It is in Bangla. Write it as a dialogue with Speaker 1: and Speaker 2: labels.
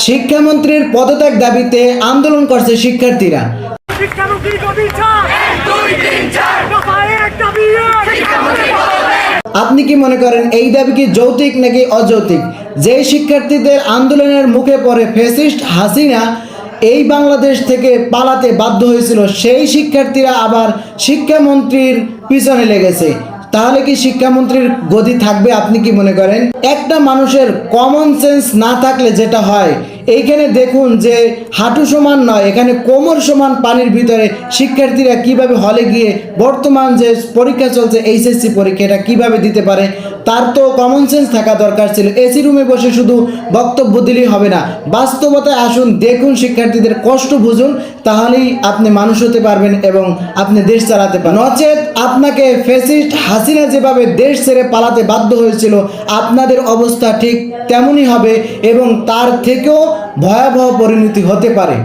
Speaker 1: শিক্ষামন্ত্রীর পদত্যাগ দাবিতে আন্দোলন করছে শিক্ষার্থীরা। আপনি কি মনে করেন এই দাবি কি যৌক্তিক নাকি অযৌক্তিক? যে শিক্ষার্থীদের আন্দোলনের মুখে পড়ে ফ্যাসিস্ট হাসিনা এই বাংলাদেশ থেকে পালাতে বাধ্য হয়েছিল, সেই শিক্ষার্থীরা আবার শিক্ষামন্ত্রীর পিছনে লেগেছে। তাহলে কি শিক্ষামন্ত্রীর গদি থাকবে? আপনি কি মনে করেন? একটা মানুষের কমন সেন্স না থাকলে যেটা হয়, এইখানে দেখুন যে হাঁটু সমান নয়, এখানে কোমর সমান পানির ভিতরে শিক্ষার্থীরা কিভাবে হলে গিয়ে বর্তমান যে পরীক্ষা চলছে এইচএসসি পরীক্ষা, এটা কিভাবে দিতে পারে? তার তো কমন সেন্স থাকা দরকার ছিল। এসি রুমে বসে শুধু বক্তব্য দিলেই হবে না, বাস্তবতায় আসুন, দেখুন, শিক্ষার্থীদের কষ্ট বুঝুন, তাহলেই আপনি মানুষ হতে পারবেন এবং আপনি দেশ চালাতে পারবেন। নচেত আপনাকে ফ্যাসিস্ট হাসিনা যেভাবে দেশ ছেড়ে পালাতে বাধ্য হয়েছিল, আপনাদের অবস্থা ঠিক তেমনই হবে এবং তার থেকেও ভয়াবহ পরিণতি হতে পারে।